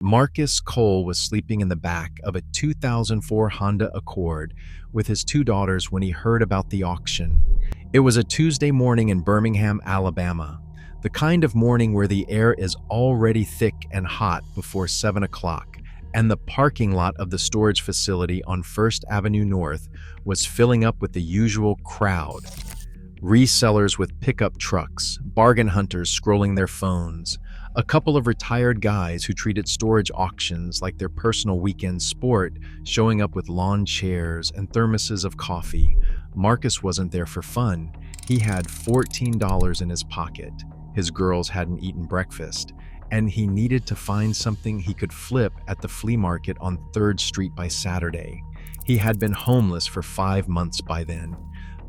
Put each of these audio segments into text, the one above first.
Marcus Cole was sleeping in the back of a 2004 Honda Accord with his two daughters when he heard about the auction. It was a Tuesday morning in Birmingham, Alabama, the kind of morning where the air is already thick and hot before 7 o'clock, and the parking lot of the storage facility on First Avenue North was filling up with the usual crowd. Resellers with pickup trucks, bargain hunters scrolling their phones, a couple of retired guys who treated storage auctions like their personal weekend sport, showing up with lawn chairs and thermoses of coffee. Marcus wasn't there for fun. He had $14 in his pocket. His girls hadn't eaten breakfast, and he needed to find something he could flip at the flea market on 3rd Street by Saturday. He had been homeless for 5 months by then.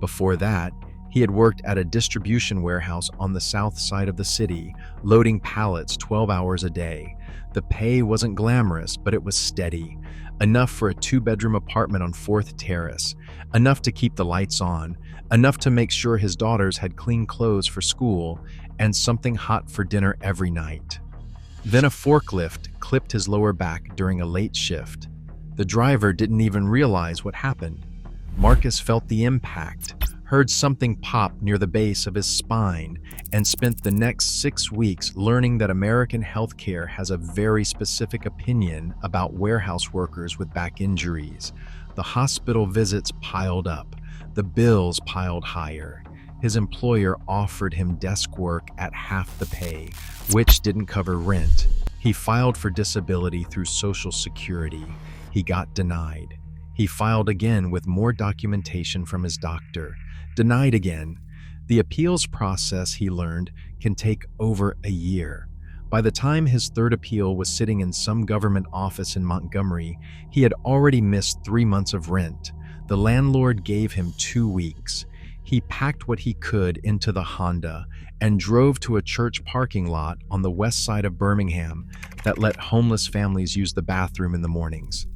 Before that, he had worked at a distribution warehouse on the south side of the city, loading pallets 12 hours a day. The pay wasn't glamorous, but it was steady. Enough for a 2-bedroom apartment on 4th Terrace. Enough to keep the lights on. Enough to make sure his daughters had clean clothes for school and something hot for dinner every night. Then a forklift clipped his lower back during a late shift. The driver didn't even realize what happened. Marcus felt the impact, heard something pop near the base of his spine, and spent the next 6 weeks learning that American healthcare has a very specific opinion about warehouse workers with back injuries. The hospital visits piled up. The bills piled higher. His employer offered him desk work at half the pay, which didn't cover rent. He filed for disability through Social Security. He got denied. He filed again with more documentation from his doctor. Denied again. The appeals process, he learned, can take over a year. By the time his 3rd appeal was sitting in some government office in Montgomery, he had already missed 3 months of rent. The landlord gave him 2 weeks. He packed what he could into the Honda and drove to a church parking lot on the west side of Birmingham that let homeless families use the bathroom in the mornings.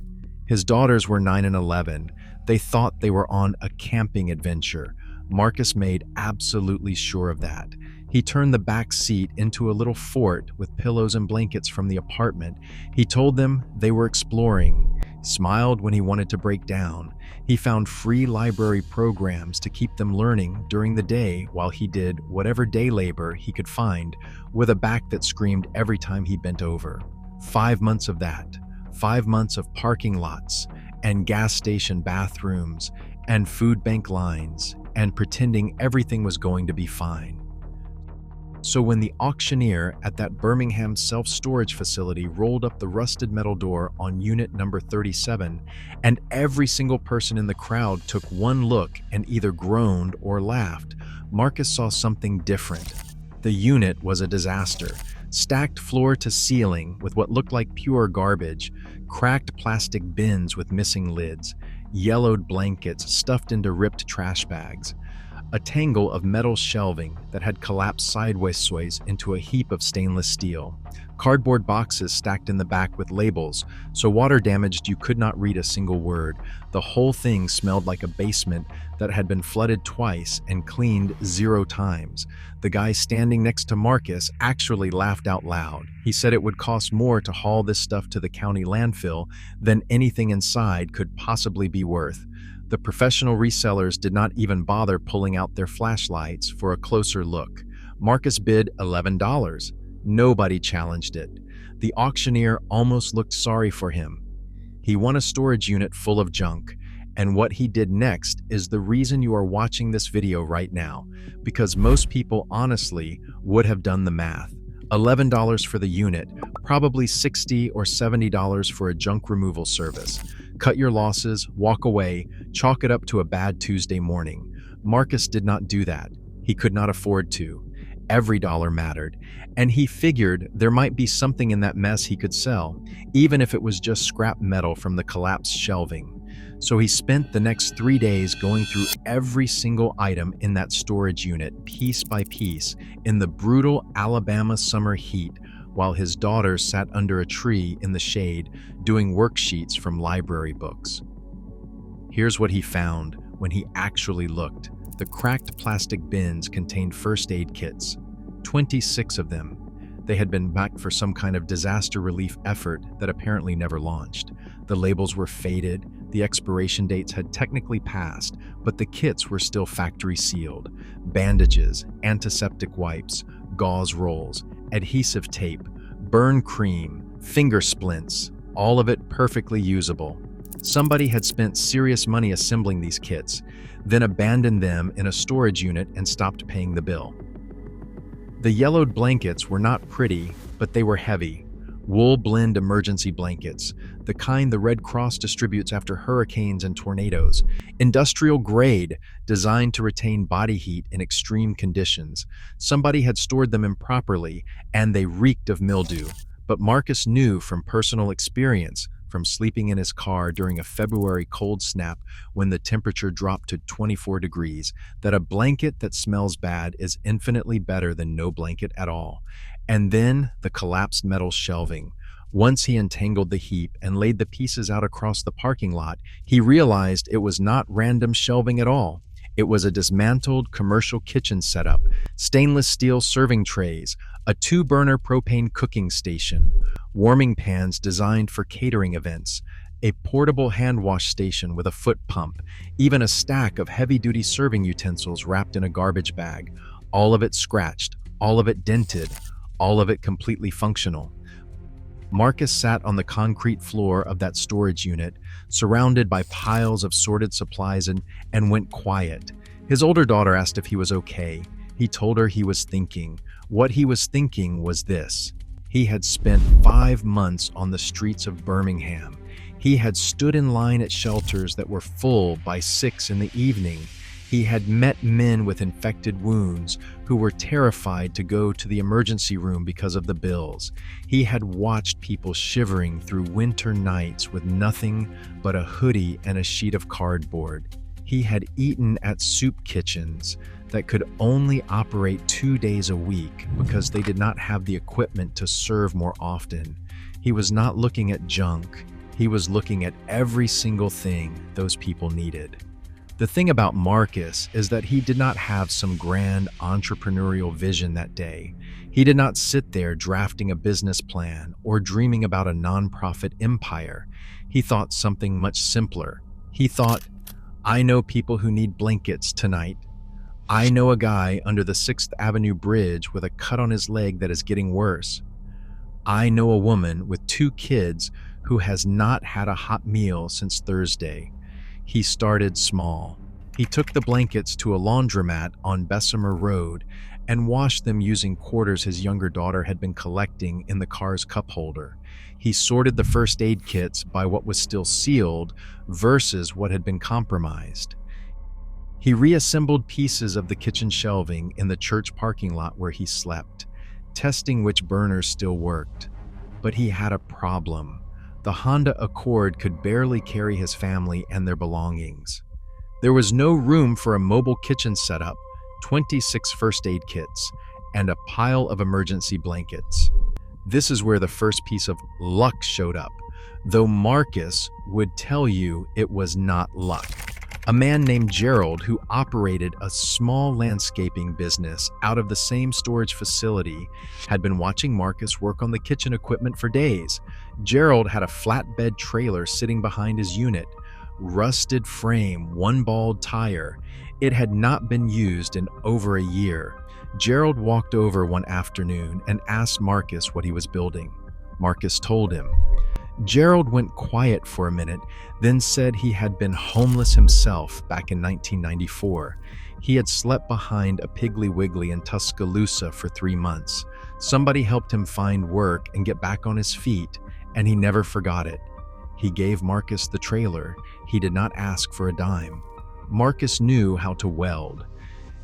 His daughters were 9 and 11. They thought they were on a camping adventure. Marcus made absolutely sure of that. He turned the back seat into a little fort with pillows and blankets from the apartment. He told them they were exploring, smiled when he wanted to break down. He found free library programs to keep them learning during the day while he did whatever day labor he could find with a back that screamed every time he bent over. 5 months of that. 5 months of parking lots and gas station bathrooms and food bank lines and pretending everything was going to be fine. So when the auctioneer at that Birmingham self-storage facility rolled up the rusted metal door on unit number 37, and every single person in the crowd took one look and either groaned or laughed, Marcus saw something different. The unit was a disaster. Stacked floor to ceiling with what looked like pure garbage, cracked plastic bins with missing lids, yellowed blankets stuffed into ripped trash bags, a tangle of metal shelving that had collapsed sideways into a heap of stainless steel, cardboard boxes stacked in the back with labels, so water damaged you could not read a single word. The whole thing smelled like a basement that had been flooded twice and cleaned 0 times. The guy standing next to Marcus actually laughed out loud. He said it would cost more to haul this stuff to the county landfill than anything inside could possibly be worth. The professional resellers did not even bother pulling out their flashlights for a closer look. Marcus bid $11. Nobody challenged it. The auctioneer almost looked sorry for him. He won a storage unit full of junk, and what he did next is the reason you are watching this video right now, because most people honestly would have done the math. $11 for the unit, probably $60 or $70 for a junk removal service. Cut your losses, walk away, chalk it up to a bad Tuesday morning. Marcus did not do that. He could not afford to. Every dollar mattered, and he figured there might be something in that mess he could sell, even if it was just scrap metal from the collapsed shelving. So he spent the next 3 days going through every single item in that storage unit, piece by piece, in the brutal Alabama summer heat, while his daughters sat under a tree in the shade doing worksheets from library books. Here's what he found when he actually looked. The cracked plastic bins contained first aid kits, 26 of them. They had been back for some kind of disaster relief effort that apparently never launched. The labels were faded, the expiration dates had technically passed, but the kits were still factory sealed. Bandages, antiseptic wipes, gauze rolls, adhesive tape, burn cream, finger splints, all of it perfectly usable. Somebody had spent serious money assembling these kits, then abandoned them in a storage unit and stopped paying the bill. The yellowed blankets were not pretty, but they were heavy. Wool blend emergency blankets, the kind the Red Cross distributes after hurricanes and tornadoes. Industrial grade, designed to retain body heat in extreme conditions. Somebody had stored them improperly, and they reeked of mildew. But Marcus knew from personal experience, from sleeping in his car during a February cold snap when the temperature dropped to 24 degrees, that a blanket that smells bad is infinitely better than no blanket at all. And then the collapsed metal shelving. Once he untangled the heap and laid the pieces out across the parking lot, he realized it was not random shelving at all. It was a dismantled commercial kitchen setup, stainless steel serving trays, a 2-burner propane cooking station, warming pans designed for catering events, a portable hand wash station with a foot pump, even a stack of heavy-duty serving utensils wrapped in a garbage bag, all of it scratched, all of it dented, all of it completely functional. Marcus sat on the concrete floor of that storage unit, surrounded by piles of sorted supplies and went quiet. His older daughter asked if he was okay. He told her he was thinking. What he was thinking was this. He had spent 5 months on the streets of Birmingham. He had stood in line at shelters that were full by 6 in the evening. He had met men with infected wounds who were terrified to go to the emergency room because of the bills. He had watched people shivering through winter nights with nothing but a hoodie and a sheet of cardboard. He had eaten at soup kitchens that could only operate 2 days a week because they did not have the equipment to serve more often. He was not looking at junk. He was looking at every single thing those people needed. The thing about Marcus is that he did not have some grand entrepreneurial vision that day. He did not sit there drafting a business plan or dreaming about a nonprofit empire. He thought something much simpler. He thought, I know people who need blankets tonight. I know a guy under the 6th Avenue Bridge with a cut on his leg that is getting worse. I know a woman with 2 kids who has not had a hot meal since Thursday. He started small. He took the blankets to a laundromat on Bessemer Road and washed them using quarters his younger daughter had been collecting in the car's cup holder. He sorted the first aid kits by what was still sealed versus what had been compromised. He reassembled pieces of the kitchen shelving in the church parking lot where he slept, testing which burners still worked. But he had a problem. The Honda Accord could barely carry his family and their belongings. There was no room for a mobile kitchen setup, 26 first aid kits, and a pile of emergency blankets. This is where the first piece of luck showed up, though Marcus would tell you it was not luck. A man named Gerald, who operated a small landscaping business out of the same storage facility, had been watching Marcus work on the kitchen equipment for days. Gerald had a flatbed trailer sitting behind his unit, rusted frame, 1 bald tire. It had not been used in over a year. Gerald walked over one afternoon and asked Marcus what he was building. Marcus told him. Gerald went quiet for a minute, then said he had been homeless himself back in 1994. He had slept behind a Piggly Wiggly in Tuscaloosa for 3 months. Somebody helped him find work and get back on his feet, and he never forgot it. He gave Marcus the trailer. He did not ask for a dime. Marcus knew how to weld.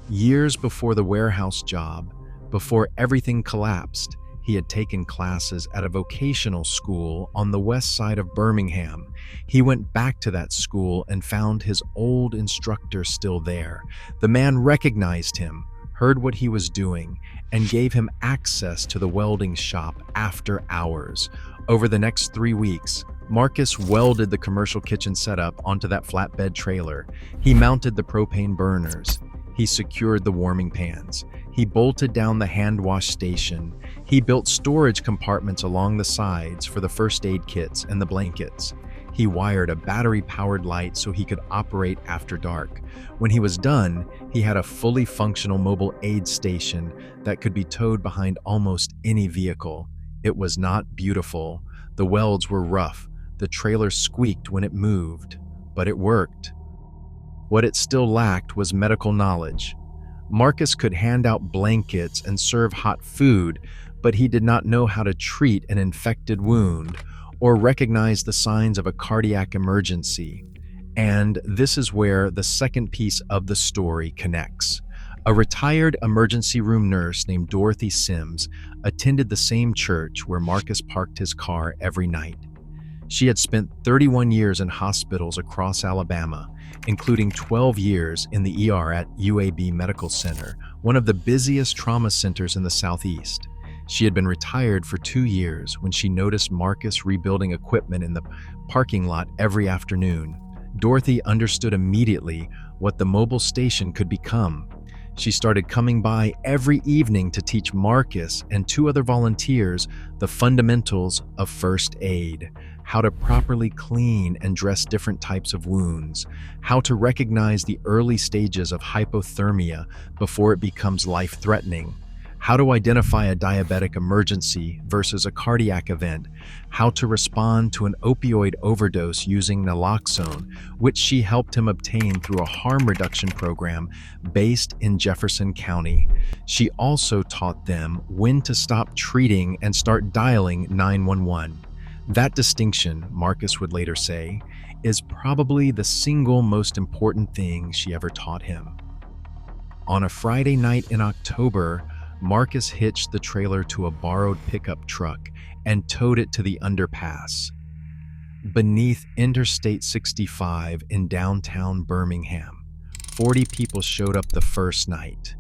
Years before the warehouse job, before everything collapsed, he had taken classes at a vocational school on the west side of Birmingham. He went back to that school and found his old instructor still there. The man recognized him, heard what he was doing, and gave him access to the welding shop after hours. Over the next 3 weeks, Marcus welded the commercial kitchen setup onto that flatbed trailer. He mounted the propane burners. He secured the warming pans. He bolted down the hand wash station. He built storage compartments along the sides for the first aid kits and the blankets. He wired a battery-powered light so he could operate after dark. When he was done, he had a fully functional mobile aid station that could be towed behind almost any vehicle. It was not beautiful. The welds were rough. The trailer squeaked when it moved, but it worked. What it still lacked was medical knowledge. Marcus could hand out blankets and serve hot food, but he did not know how to treat an infected wound or recognize the signs of a cardiac emergency. And this is where the second piece of the story connects. A retired emergency room nurse named Dorothy Sims attended the same church where Marcus parked his car every night. She had spent 31 years in hospitals across Alabama, including 12 years in the ER at UAB Medical Center, one of the busiest trauma centers in the Southeast. She had been retired for 2 years when she noticed Marcus rebuilding equipment in the parking lot every afternoon. Dorothy understood immediately what the mobile station could become. She started coming by every evening to teach Marcus and 2 other volunteers the fundamentals of first aid, how to properly clean and dress different types of wounds, how to recognize the early stages of hypothermia before it becomes life-threatening, how to identify a diabetic emergency versus a cardiac event, how to respond to an opioid overdose using naloxone, which she helped him obtain through a harm reduction program based in Jefferson County. She also taught them when to stop treating and start dialing 911. That distinction, Marcus would later say, is probably the single most important thing she ever taught him. On a Friday night in October, Marcus hitched the trailer to a borrowed pickup truck and towed it to the underpass beneath Interstate 65 in downtown Birmingham. 40 people showed up the first night.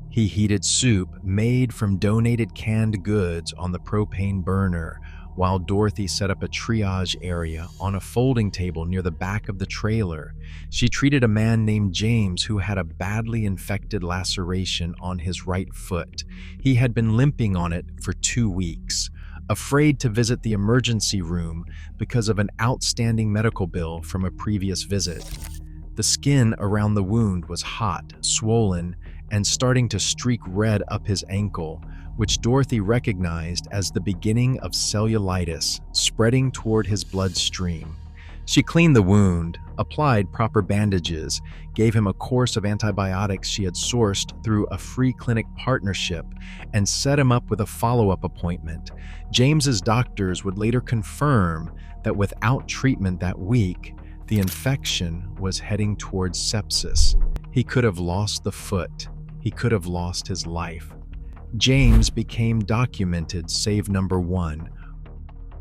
He heated soup made from donated canned goods on the propane burner, while Dorothy set up a triage area on a folding table near the back of the trailer. She treated a man named James who had a badly infected laceration on his right foot. He had been limping on it for 2 weeks, afraid to visit the emergency room because of an outstanding medical bill from a previous visit. The skin around the wound was hot, swollen, and starting to streak red up his ankle, which Dorothy recognized as the beginning of cellulitis spreading toward his bloodstream. She cleaned the wound, applied proper bandages, gave him a course of antibiotics she had sourced through a free clinic partnership, and set him up with a follow-up appointment. James's doctors would later confirm that without treatment that week, the infection was heading towards sepsis. He could have lost the foot. He could have lost his life. James became documented save number 1.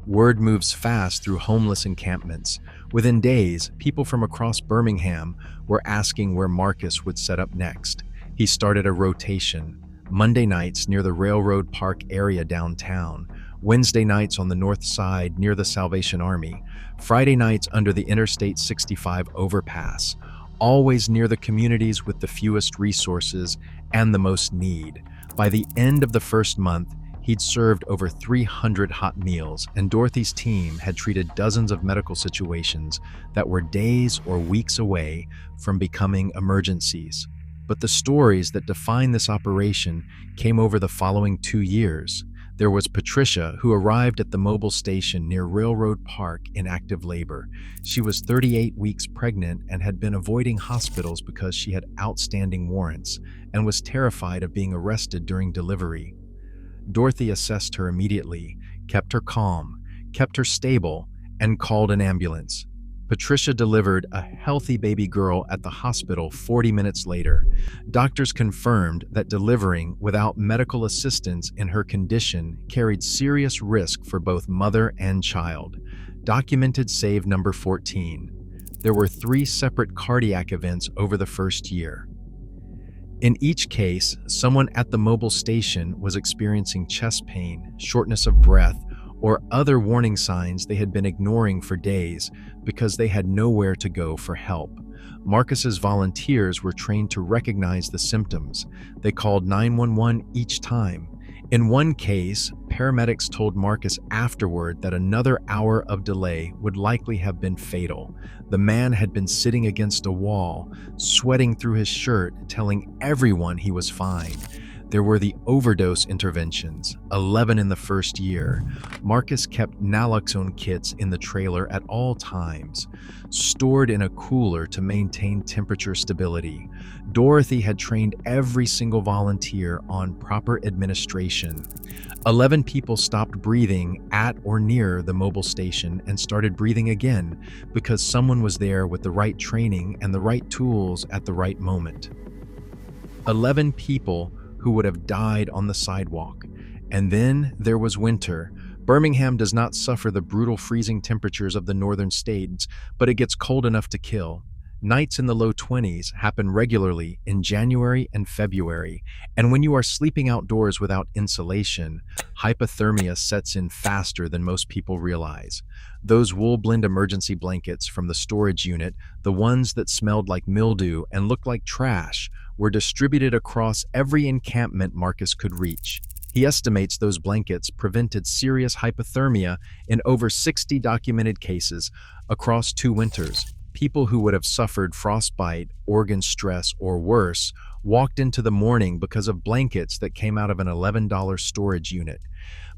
Word moves fast through homeless encampments. Within days, people from across Birmingham were asking where Marcus would set up next. He started a rotation. Monday nights near the Railroad Park area downtown, Wednesday nights on the north side near the Salvation Army, Friday nights under the Interstate 65 overpass, always near the communities with the fewest resources and the most need. By the end of the first month, he'd served over 300 hot meals, and Dorothy's team had treated dozens of medical situations that were days or weeks away from becoming emergencies. But the stories that define this operation came over the following 2 years. There was Patricia, who arrived at the mobile station near Railroad Park in active labor. She was 38 weeks pregnant and had been avoiding hospitals because she had outstanding warrants and was terrified of being arrested during delivery. Dorothy assessed her immediately, kept her calm, kept her stable, and called an ambulance. Patricia delivered a healthy baby girl at the hospital 40 minutes later. Doctors confirmed that delivering without medical assistance in her condition carried serious risk for both mother and child. Documented save number 14. There were 3 separate cardiac events over the first year. In each case, someone at the mobile station was experiencing chest pain, shortness of breath, or other warning signs they had been ignoring for days because they had nowhere to go for help. Marcus's volunteers were trained to recognize the symptoms. They called 911 each time. In one case, paramedics told Marcus afterward that another hour of delay would likely have been fatal. The man had been sitting against a wall, sweating through his shirt, telling everyone he was fine. There were the overdose interventions, 11 in the first year. Marcus kept naloxone kits in the trailer at all times, stored in a cooler to maintain temperature stability. Dorothy had trained every single volunteer on proper administration. 11 people stopped breathing at or near the mobile station and started breathing again because someone was there with the right training and the right tools at the right moment. 11 people who would have died on the sidewalk. And then there was winter. Birmingham does not suffer the brutal freezing temperatures of the northern states, but it gets cold enough to kill. Nights in the low 20s happen regularly in January and February, and when you are sleeping outdoors without insulation, hypothermia sets in faster than most people realize. Those wool blend emergency blankets from the storage unit, the ones that smelled like mildew and looked like trash, were distributed across every encampment Marcus could reach. He estimates those blankets prevented serious hypothermia in over 60 documented cases across 2 winters. People who would have suffered frostbite, organ stress, or worse walked into the morning because of blankets that came out of an $11 storage unit.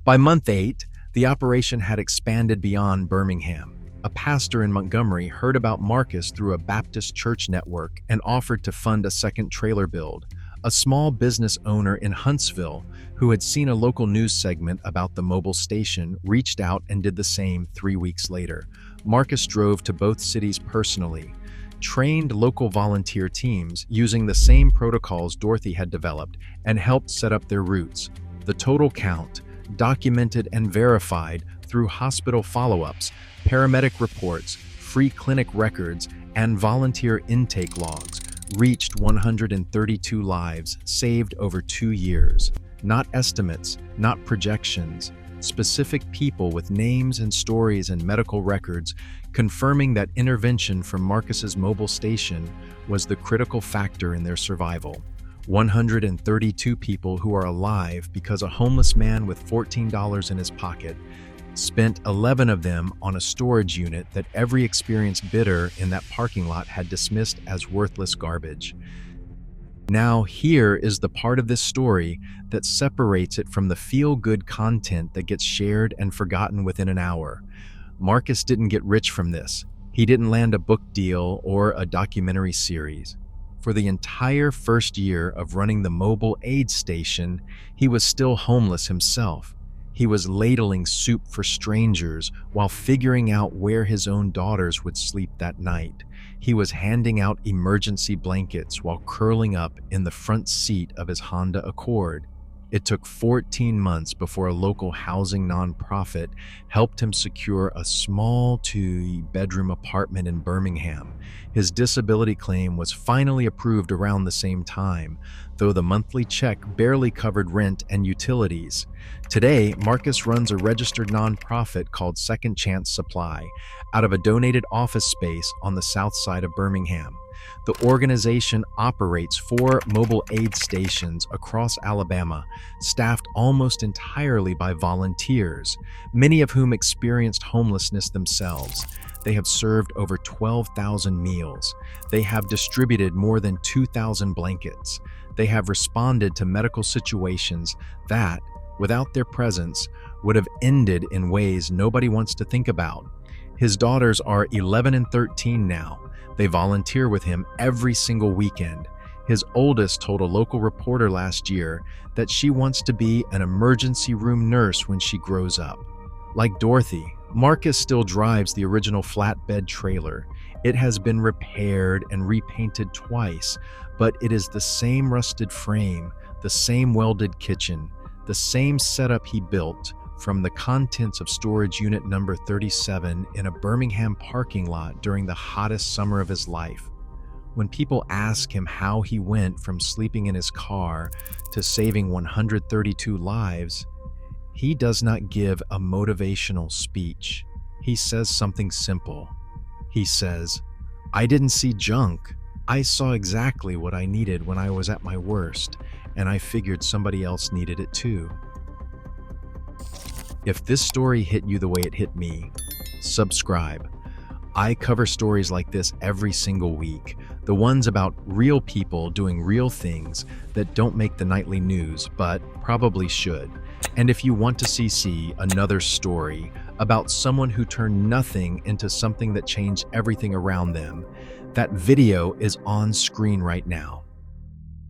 By month 8, the operation had expanded beyond Birmingham. A pastor in Montgomery heard about Marcus through a Baptist church network and offered to fund a second trailer build. A small business owner in Huntsville, who had seen a local news segment about the mobile station, reached out and did the same 3 weeks later. Marcus drove to both cities personally, trained local volunteer teams using the same protocols Dorothy had developed, and helped set up their routes. The total count, documented and verified through hospital follow-ups, paramedic reports, free clinic records, and volunteer intake logs, reached 132 lives saved over 2 years. Not estimates, not projections, specific people with names and stories and medical records confirming that intervention from Marcus's mobile station was the critical factor in their survival. 132 people who are alive because a homeless man with $14 in his pocket spent 11 of them on a storage unit that every experienced bidder in that parking lot had dismissed as worthless garbage. Now, here is the part of this story that separates it from the feel-good content that gets shared and forgotten within an hour. Marcus didn't get rich from this. He didn't land a book deal or a documentary series. For the entire first year of running the mobile aid station, he was still homeless himself. He was ladling soup for strangers while figuring out where his own daughters would sleep that night. He was handing out emergency blankets while curling up in the front seat of his Honda Accord. It took 14 months before a local housing nonprofit helped him secure a small 2-bedroom apartment in Birmingham. His disability claim was finally approved around the same time, though the monthly check barely covered rent and utilities. Today, Marcus runs a registered nonprofit called Second Chance Supply out of a donated office space on the south side of Birmingham. The organization operates 4 mobile aid stations across Alabama, staffed almost entirely by volunteers, many of whom experienced homelessness themselves. They have served over 12,000 meals. They have distributed more than 2,000 blankets. They have responded to medical situations that, without their presence, would have ended in ways nobody wants to think about. His daughters are 11 and 13 now. They volunteer with him every single weekend. His oldest told a local reporter last year that she wants to be an emergency room nurse when she grows up. Like Dorothy, Marcus still drives the original flatbed trailer. It has been repaired and repainted twice, but it is the same rusted frame, the same welded kitchen, the same setup he built from the contents of storage unit number 37 in a Birmingham parking lot during the hottest summer of his life. When people ask him how he went from sleeping in his car to saving 132 lives, he does not give a motivational speech. He says something simple. He says, I didn't see junk. I saw exactly what I needed when I was at my worst, and I figured somebody else needed it too. If this story hit you the way it hit me, subscribe. I cover stories like this every single week, the ones about real people doing real things that don't make the nightly news, but probably should. And if you want to see another story about someone who turned nothing into something that changed everything around them, that video is on screen right now.